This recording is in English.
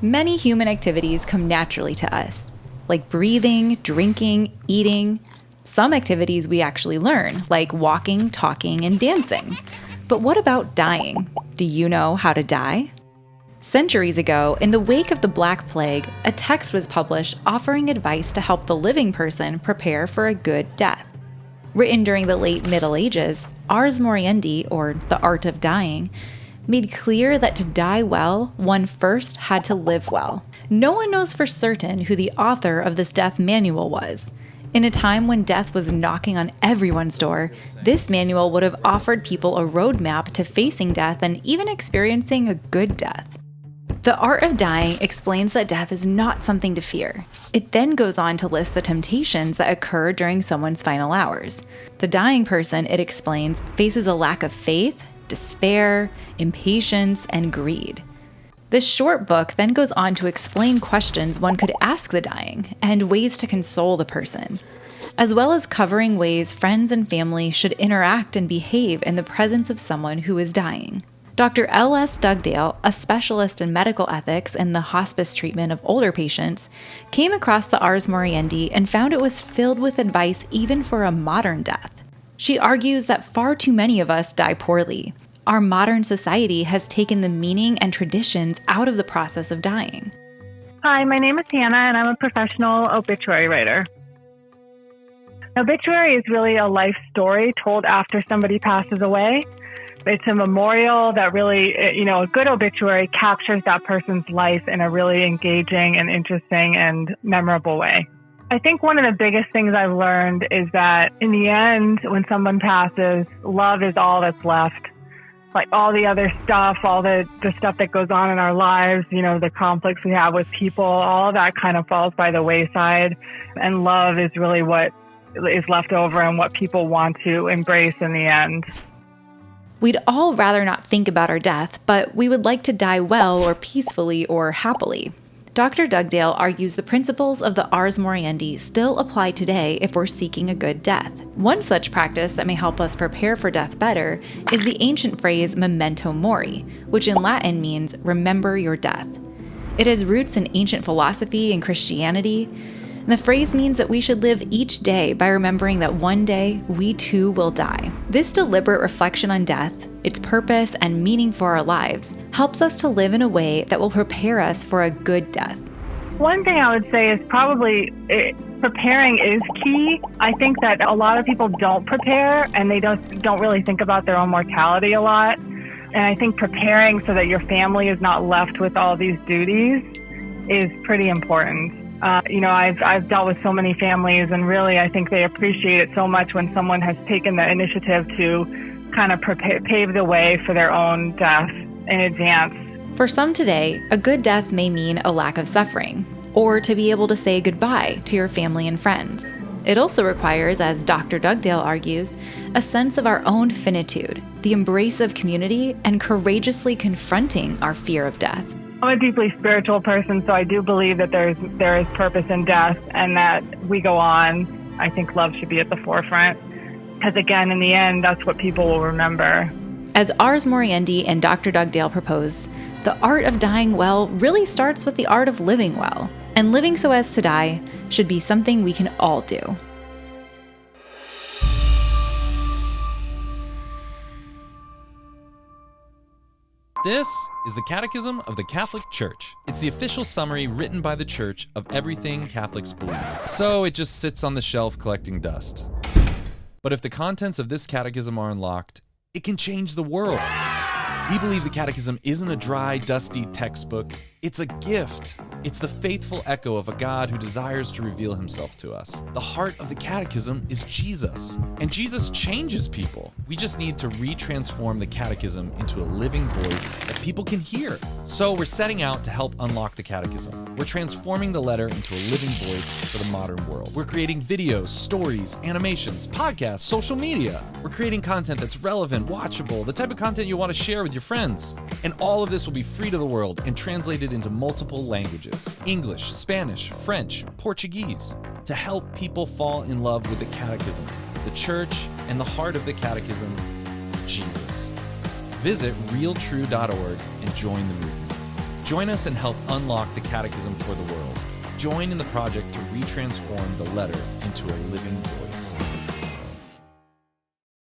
Many human activities come naturally to us, like breathing, drinking, eating. Some activities we actually learn, like walking, talking, and dancing. But what about dying? Do you know how to die? Centuries ago, in the wake of the Black Plague, a text was published offering advice to help the living person prepare for a good death. Written during the late Middle Ages, Ars Moriendi, or the art of dying, made clear that to die well, one first had to live well. No one knows for certain who the author of this death manual was. In a time when death was knocking on everyone's door, this manual would have offered people a roadmap to facing death and even experiencing a good death. The Art of Dying explains that death is not something to fear. It then goes on to list the temptations that occur during someone's final hours. The dying person, it explains, faces a lack of faith, despair, impatience, and greed. This short book then goes on to explain questions one could ask the dying and ways to console the person, as well as covering ways friends and family should interact and behave in the presence of someone who is dying. Dr. L.S. Dugdale, a specialist in medical ethics and the hospice treatment of older patients, came across the Ars Moriendi and found it was filled with advice even for a modern death. She argues that far too many of us die poorly. Our modern society has taken the meaning and traditions out of the process of dying. Hi, my name is Hannah, and I'm a professional obituary writer. Obituary is really a life story told after somebody passes away. It's a memorial that really, a good obituary captures that person's life in a really engaging and interesting and memorable way. I think one of the biggest things I've learned is that in the end, when someone passes, love is all that's left. Like all the other stuff, all the stuff that goes on in our lives, the conflicts we have with people, all of that kind of falls by the wayside. And love is really what is left over and what people want to embrace in the end. We'd all rather not think about our death, but we would like to die well or peacefully or happily. Dr. Dugdale argues the principles of the Ars Moriendi still apply today if we're seeking a good death. One such practice that may help us prepare for death better is the ancient phrase memento mori, which in Latin means remember your death. It has roots in ancient philosophy and Christianity, and the phrase means that we should live each day by remembering that one day we too will die. This deliberate reflection on death, its purpose and meaning for our lives, helps us to live in a way that will prepare us for a good death. One thing I would say is probably preparing is key. I think that a lot of people don't prepare and they don't really think about their own mortality a lot. And I think preparing so that your family is not left with all these duties is pretty important. I've dealt with so many families, and really I think they appreciate it so much when someone has taken the initiative to kind of pave the way for their own death in advance. For some today, a good death may mean a lack of suffering, or to be able to say goodbye to your family and friends. It also requires, as Dr. Dugdale argues, a sense of our own finitude, the embrace of community, and courageously confronting our fear of death. I'm a deeply spiritual person, so I do believe that there is purpose in death and that we go on. I think love should be at the forefront because, again, in the end, that's what people will remember. As Ars Moriendi and Dr. Dugdale propose, the art of dying well really starts with the art of living well, and living so as to die should be something we can all do. This is the Catechism of the Catholic Church. It's the official summary written by the Church of everything Catholics believe. So it just sits on the shelf collecting dust. But if the contents of this catechism are unlocked, it can change the world. We believe the Catechism isn't a dry, dusty textbook. It's a gift. It's the faithful echo of a God who desires to reveal himself to us. The heart of the Catechism is Jesus, and Jesus changes people. We just need to retransform the Catechism into a living voice that people can hear. So we're setting out to help unlock the Catechism. We're transforming the letter into a living voice for the modern world. We're creating videos, stories, animations, podcasts, social media. We're creating content that's relevant, watchable, the type of content you want to share with your friends. And all of this will be free to the world and translated into multiple languages: English, Spanish, French, Portuguese, to help people fall in love with the Catechism, the Church, and the heart of the Catechism, Jesus. Visit Real+True.org and join the movement. Join us and help unlock the Catechism for the world. Join in the project to retransform the letter into a living voice.